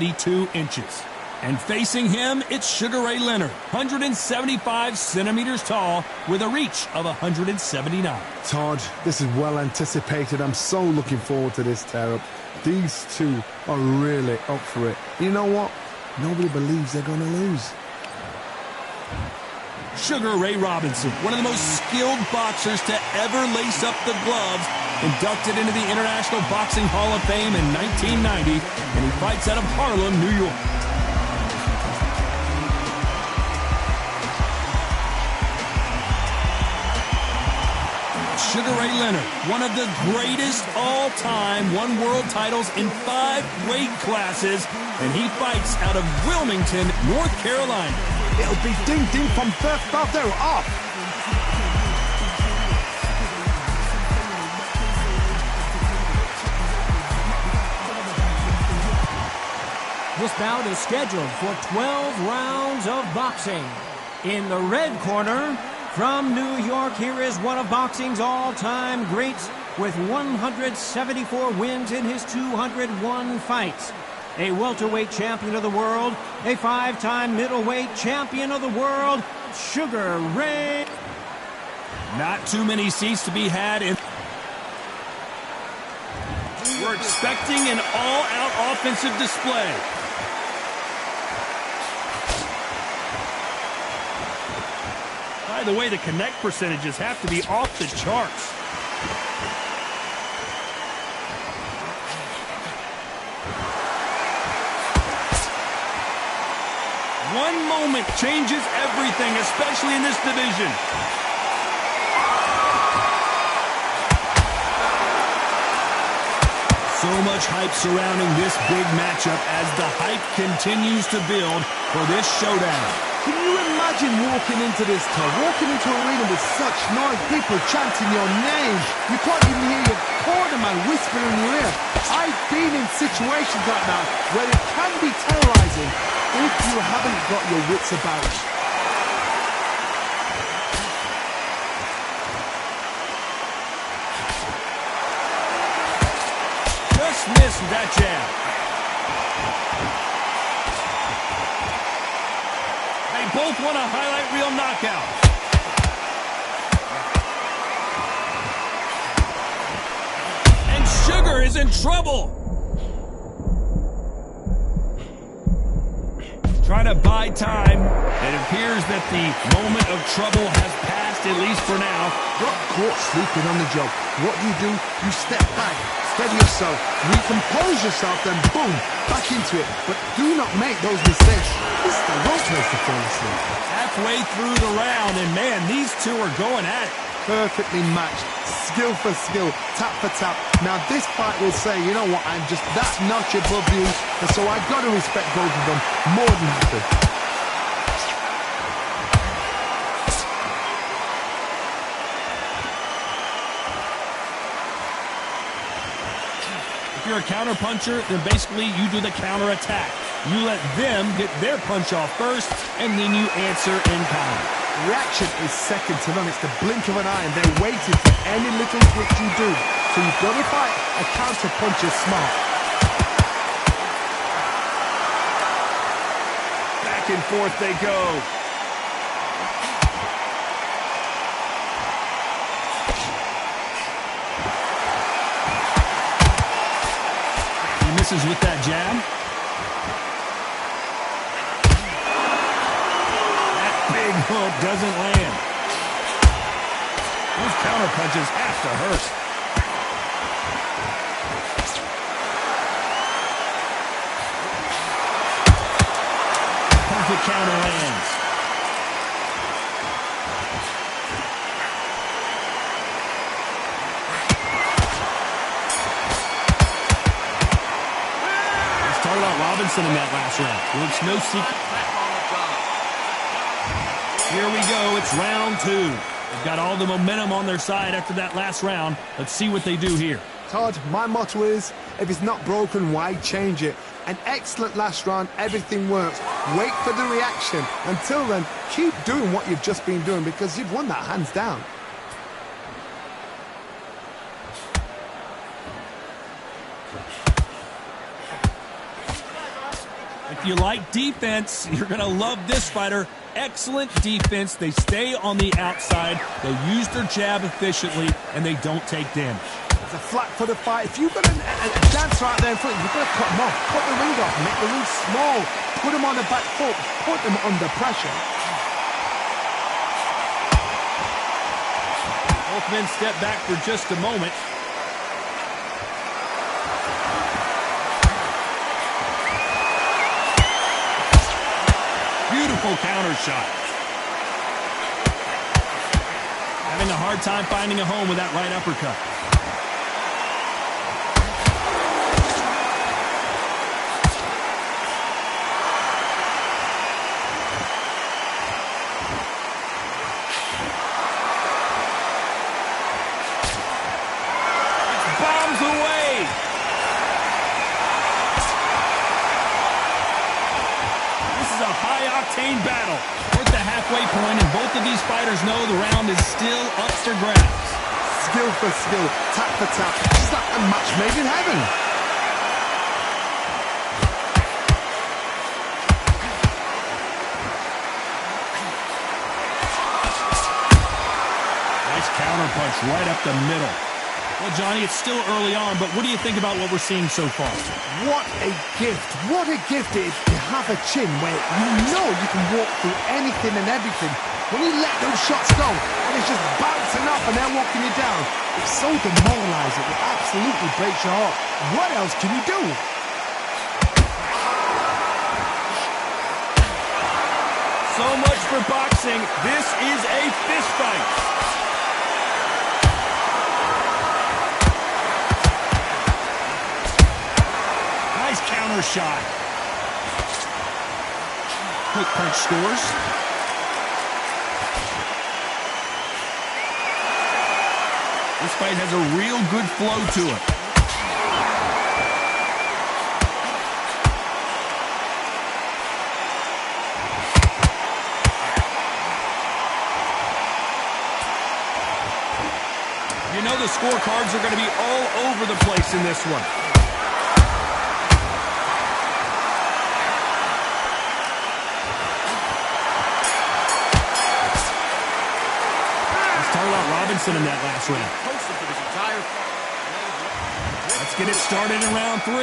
2 inches. And facing him, it's Sugar Ray Leonard, 175 centimeters tall with a reach of 179. Todd, this is well anticipated. I'm so looking forward to this tear-up. These two are really up for it. You know what? Nobody believes they're going to lose. Sugar Ray Robinson, one of the most skilled boxers to ever lace up the gloves, inducted into the International Boxing Hall of Fame in 1990, and he fights out of Harlem, New York. Sugar Ray Leonard, one of the greatest all-time, won world titles in 5 weight classes, and he fights out of Wilmington, North Carolina. It'll be ding-ding from first bell. They're off. This bout is scheduled for 12 rounds of boxing. In the red corner, from New York, here is one of boxing's all-time greats with 174 wins in his 201 fights. A welterweight champion of the world, a 5-time middleweight champion of the world, Sugar Ray. Not too many seats to be had in. We're expecting an all-out offensive display. By the way, the connect percentages have to be off the charts. One moment changes everything, especially in this division. So much hype surrounding this big matchup as the hype continues to build for this showdown. Can you imagine walking into this town, walking into an arena with such noise, people chanting your name? You can't even hear your cornerman whispering in your ear. I've been in situations like that where it can be terrorizing if you haven't got your wits about you. Just missed that jab. They both want a highlight reel knockout. And Sugar is in trouble. Trying to buy time. It appears that the moment of trouble has passed, at least for now. Got caught sleeping on the job. What do? You step back, steady yourself, recompose yourself, then boom, back into it. But do not make those mistakes. This is the wrong place to fall asleep. Halfway through the round, and man, these two are going at it. Perfectly matched, skill for skill, tap for tap. Now this fight will say, you know what, I'm just that notch above you, and so I've got to respect both of them more than happy. If you're a counter puncher, then basically you do the counter attack. You let them get their punch off first, and then you answer in kind. Reaction is second to none. It's the blink of an eye, and they're waiting for any little twitch you do. So you've got to fight a counter puncher smart. Back and forth they go. He misses with that jab. Hook doesn't land. Those counter punches have to hurt. Perfect counter lands. Let's talk about Robinson in that last round. Well, it's no secret. Here we go, it's round 2. They've got all the momentum on their side after that last round. Let's see what they do here. Todd, my motto is, if it's not broken, why change it? An excellent last round, everything works. Wait for the reaction. Until then, keep doing what you've just been doing because you've won that hands down. If you like defense, you're going to love this fighter. Excellent defense. They stay on the outside. They use their jab efficiently, and they don't take damage. It's a flat for the fight. If you've got a dancer out there in front, you've got to cut him off. Cut the ring off. Make the ring small. Put him on the back foot. Put him under pressure. Both men step back for just a moment. Beautiful counter shot. Having a hard time finding a home with that right uppercut. Bombs away. This is a high-octane battle. We're at the halfway point, and both of these fighters know the round is still up for grabs. Skill for skill, tap for tap. It's like a match made in heaven. Nice counter punch right up the middle. Well, Johnny, it's still early on, but what do you think about what we're seeing so far? What a gift. What a gift it is to have a chin where you know you can walk through anything and everything. When you let those shots go, and it's just bouncing off and they're walking you down, it's so demoralizing. It absolutely breaks your heart. What else can you do? So much for boxing. This is a fist fight. Nice counter shot. Quick punch scores. This fight has a real good flow to it. You know the scorecards are going to be all over the place in this one. Let's talk about Robinson in that last round. Let's get it started in round 3.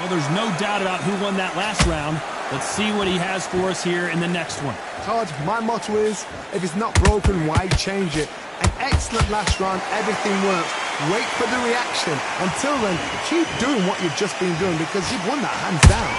Well, there's no doubt about who won that last round. Let's see what he has for us here in the next one. Todd, my motto is, if it's not broken, why change it? An excellent last round, everything works. Wait for the reaction. Until then, keep doing what you've just been doing because you've won that hands down.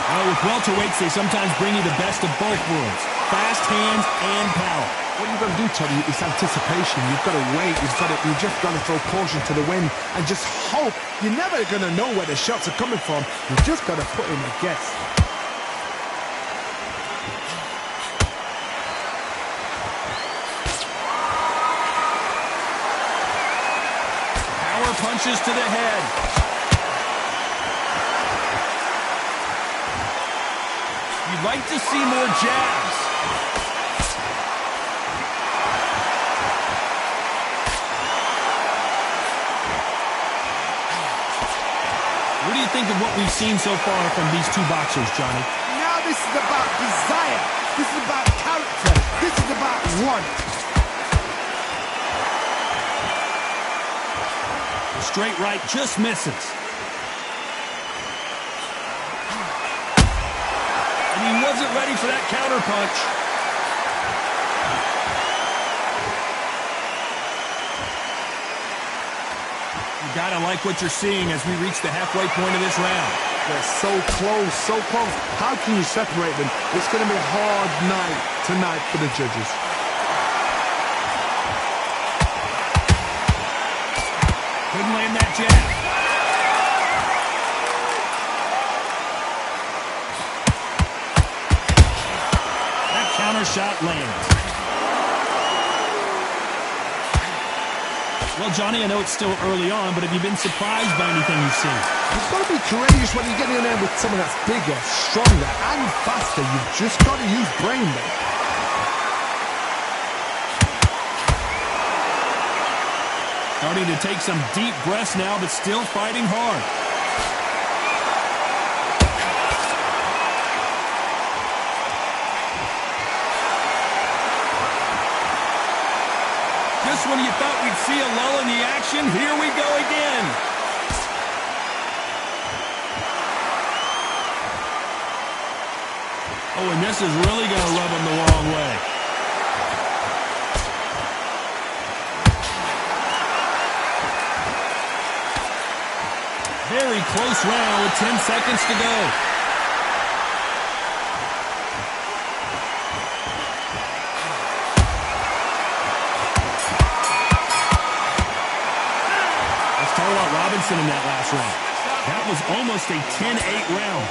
Well, with welterweights, they sometimes bring you the best of both worlds. Fast hands and power. What you've got to do, Toddy, is anticipation. You've got to wait. You've just got to throw caution to the wind and just hope. You're never going to know where the shots are coming from. You've just got to put in a guess. Power punches to the head. You'd like to see more jabs. What do you think of what we've seen so far from these two boxers, Johnny? Now this is about desire. This is about character. This is about want. The straight right just misses. And he wasn't ready for that counter punch. You gotta like what you're seeing as we reach the halfway point of this round. They're so close, so close. How can you separate them? It's going to be a hard night tonight for the judges. Couldn't land that jab. That counter shot lands. Well, Johnny, I know it's still early on, but have you been surprised by anything you've seen? You've got to be courageous when you get in there with someone that's bigger, stronger, and faster. You've just got to use brain there. Starting to take some deep breaths now, but still fighting hard. when you thought we'd see a lull in the action, here we go again. Oh, and this is really going to rub him the wrong way. Very close round with 10 seconds to go. Let's talk about Robinson in that last round. That was almost a 10-8 round.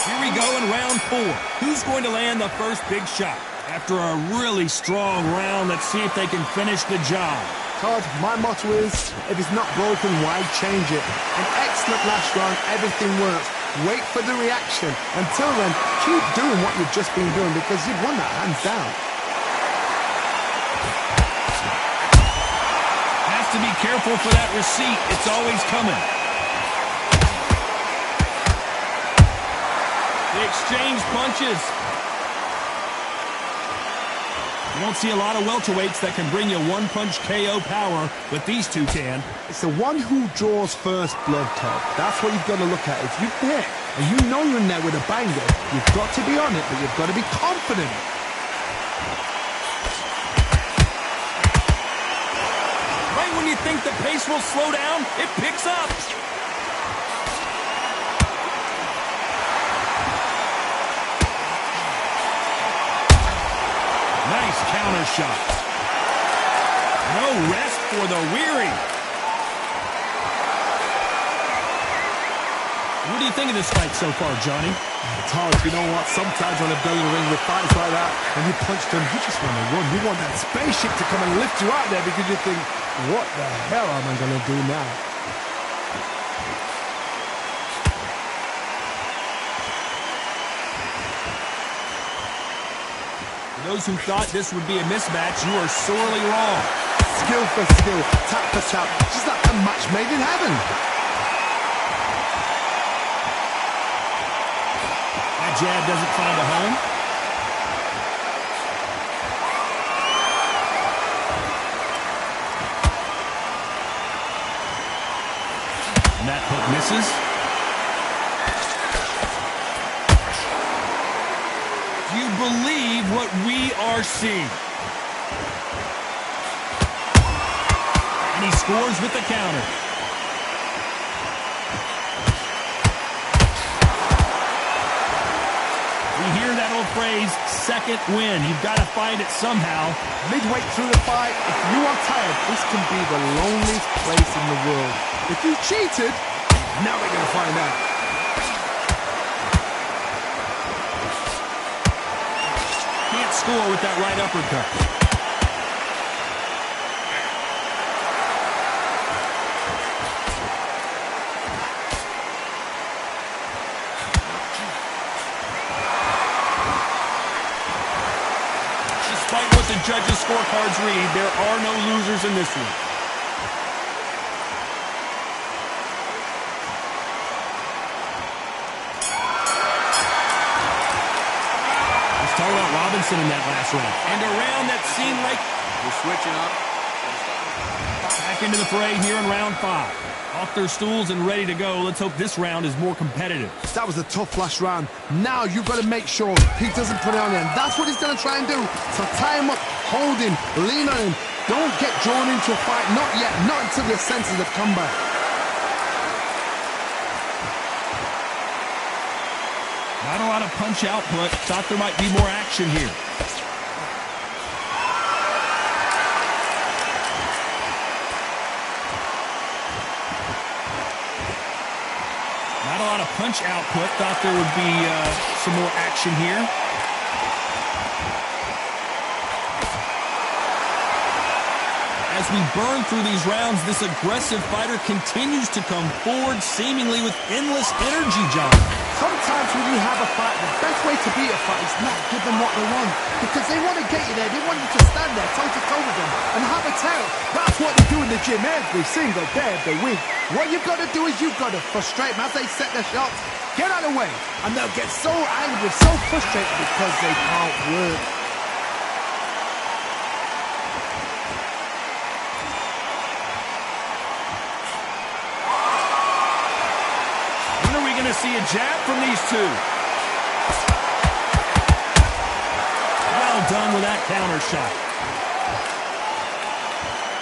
Here we go in round 4. Who's going to land the first big shot? After a really strong round, let's see if they can finish the job. Todd, my motto is, if it's not broken, why change it? An excellent last round, everything works. Wait for the reaction. Until then, keep doing what you've just been doing because you've won that hands down. Has to be careful for that receipt. It's always coming. They exchange punches. You don't see a lot of welterweights that can bring you one-punch KO power, but these two can. It's the one who draws first blood, Todd. That's what you've got to look at. If you're there and you know you're in there with a banger, you've got to be on it, but you've got to be confident. Right when you think the pace will slow down, it picks up. Nice counter shot. No rest for the weary. What do you think of this fight so far, Johnny? Todd, you know what? Sometimes when I've done the ring with fights like that, and you punch them, you just want to run. You want that spaceship to come and lift you out there because you think, what the hell am I going to do now? Those who thought this would be a mismatch, you are sorely wrong. Skill for skill, tap for tap, just like a match made in heaven. That jab doesn't find a home. And that hook misses. Do you believe what we are seeing? And he scores with the counter. We hear that old phrase, second win. You've got to find it somehow. Midway through the fight, if you are tired, this can be the loneliest place in the world. If you cheated, now we're going to find out. Can't score with that right uppercut. Despite what the judges' scorecards read, there are no losers in this one. Let's talk about Robinson in that last round. And a round that seemed like we're switching up. Back into the fray here in round 5. Off their stools and ready to go. Let's hope this round is more competitive. That was a tough last round. Now you've got to make sure he doesn't put it on him. That's what he's going to try and do. So tie him up, hold him, lean on him. Don't get drawn into a fight. Not yet. Not until your senses have come back. Not a lot of punch output. Thought there might be more action here. Not a lot of punch output. Thought there would be some more action here. As we burn through these rounds, this aggressive fighter continues to come forward, seemingly with endless energy, John. Sometimes when you have a fight, the best way to beat a fight is not give them what they want. Because they want to get you there. They want you to stand there toe-to-toe with them and have a tell. That's what they do in the gym every single day of the week. What you've got to do is you've got to frustrate them as they set their shots. Get out of the way. And they'll get so angry, so frustrated because they can't work. to see a jab from these two. Well done with that counter shot.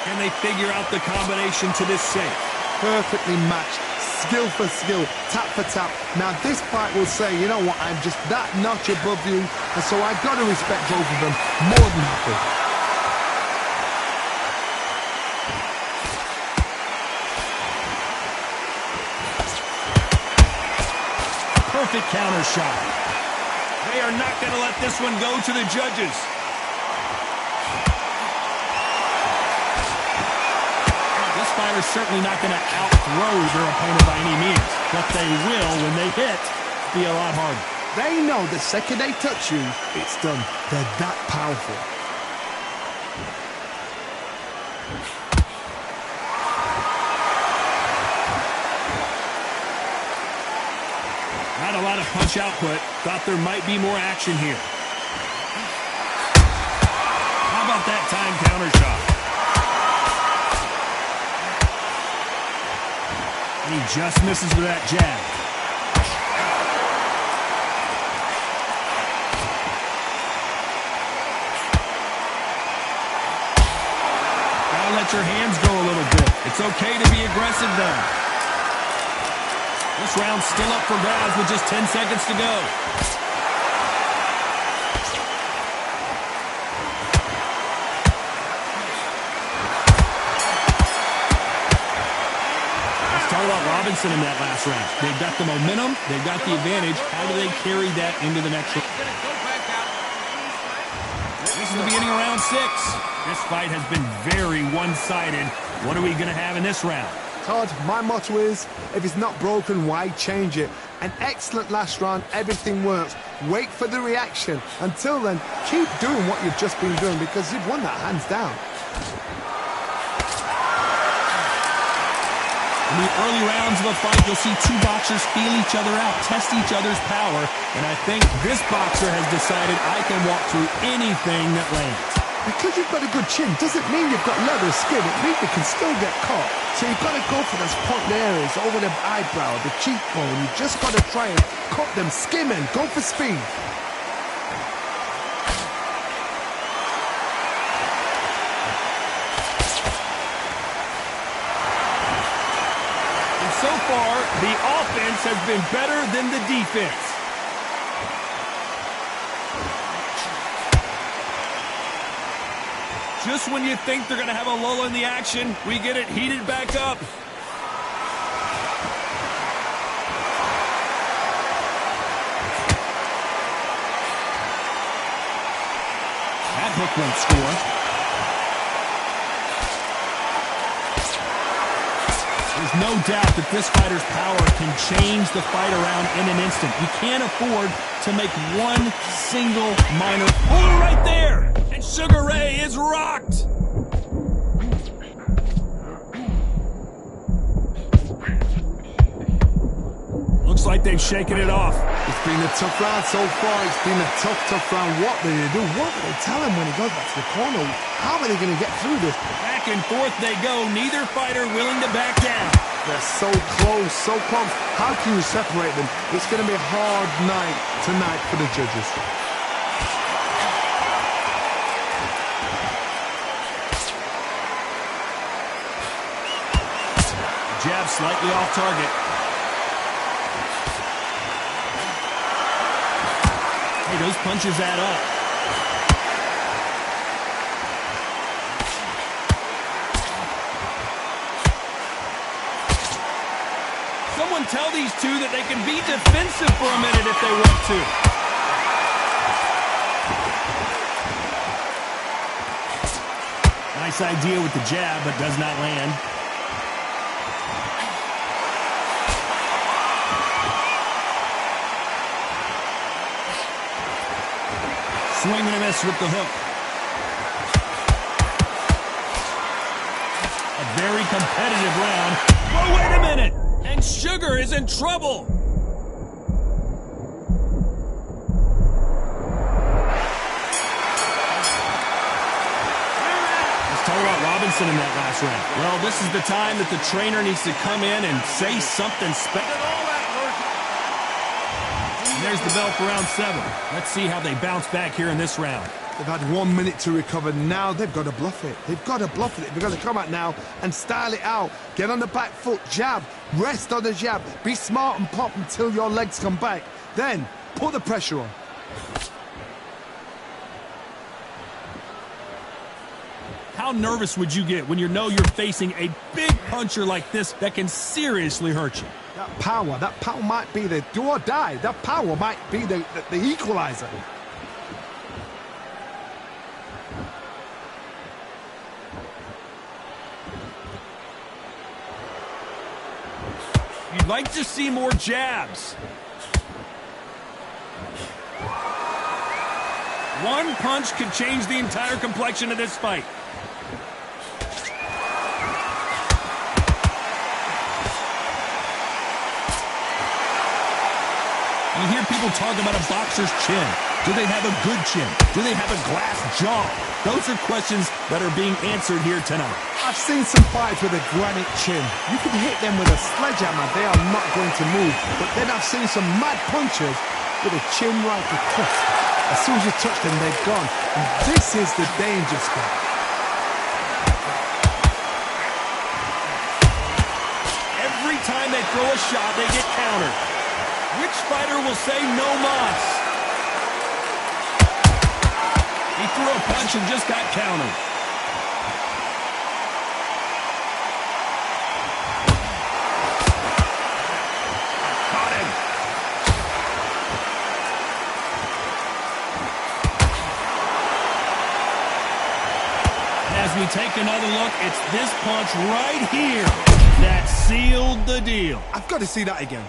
Can they figure out the combination to this safe? Perfectly matched. Skill for skill, tap for tap. Now this fight will say, you know what, I'm just that notch above you, and so I've got to respect both of them more than happy. Perfect counter shot. They are not going to let this one go to the judges. Fighter's certainly not going to outthrow their opponent by any means, but they will, when they hit, be a lot harder. They know the second they touch you, it's done. They're that powerful. Not a lot of punch output. Thought there might be more action here. How about that time counter shot? He just misses with that jab. Gotta let your hands go a little bit. It's okay to be aggressive, though. This round's still up for grabs with just 10 seconds to go. Robinson in that last round. They've got the momentum. They've got the advantage. How do they carry that into the next round? This is the beginning of round 6. This fight has been very one-sided. What are we going to have in this round? Todd, my motto is, if it's not broken, why change it? An excellent last round. Everything works. Wait for the reaction. Until then, keep doing what you've just been doing because you've won that hands down. In the early rounds of a fight, you'll see two boxers feel each other out, test each other's power, and I think this boxer has decided I can walk through anything that lands. Because you've got a good chin doesn't mean you've got leather skin. It means you can still get caught. So you've got to go for those point areas, over the eyebrow, the cheekbone. You've just got to try and cut them, skim and go for speed. So far, the offense has been better than the defense. Just when you think they're going to have a lull in the action, we get it heated back up. That hook won't score. There's no doubt that this fighter's power can change the fight around in an instant. You can't afford to make one single minor... Oh, right there! And Sugar Ray is rocked! Looks like they've shaken it off. It's been a tough round so far. It's been a tough round. What do they do? What do they tell him when he goes back to the corner? How are they going to get through this? Back and forth they go. Neither fighter willing to back down. They're so close, so close. How can you separate them? It's going to be a hard night tonight for the judges. Jab slightly off target. Hey, those punches add up. Someone tell these two that they can be defensive for a minute if they want to. Nice idea with the jab, but does not land. Swing and a miss with the hook. A very competitive round. Oh, wait a minute! And Sugar is in trouble! Let's talk about Robinson in that last round. Well, this is the time that the trainer needs to come in and say something special. There's the bell for round 7. Let's see how they bounce back here in this round. They've had 1 minute to recover. Now they've got to bluff it. They've got to bluff it. They've got to come out now and style it out. Get on the back foot, jab, rest on the jab. Be smart and pop until your legs come back. Then put the pressure on. How nervous would you get when you know you're facing a big puncher like this that can seriously hurt you? That power might be the do or die. That power might be the equalizer. You'd like to see more jabs. One punch could change the entire complexion of this fight. You hear people talk about a boxer's chin. Do they have a good chin? Do they have a glass jaw? Those are questions that are being answered here tonight. I've seen some fights with a granite chin. You can hit them with a sledgehammer. They are not going to move. But then I've seen some mad punchers with a chin like a tusk. As soon as you touch them, they're gone. And this is the danger spot. Every time they throw a shot, they get countered. Which fighter will say no mas? He threw a punch and just got countered. Caught him. As we take another look, it's this punch right here that sealed the deal. I've got to see that again.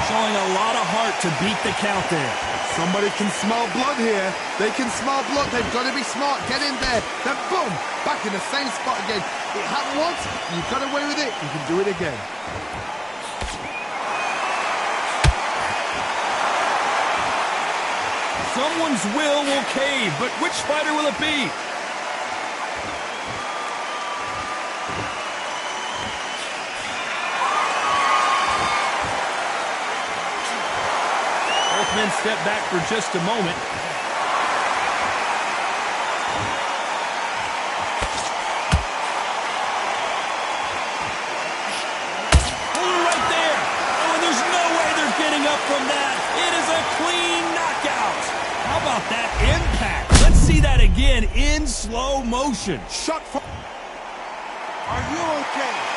Showing a lot of heart to beat the count there. Somebody can smell blood here. They can smell blood. They've got to be smart. Get in there. Then boom, back in the same spot again. It happened once. You got away with it. You can do it again. Someone's will cave, but which fighter will it be? Both men step back for just a moment. Oh, right there. Oh, and there's no way they're getting up from that. It is a clean knockout. How about that impact? Let's see that again in slow motion. Shot for... Are you okay?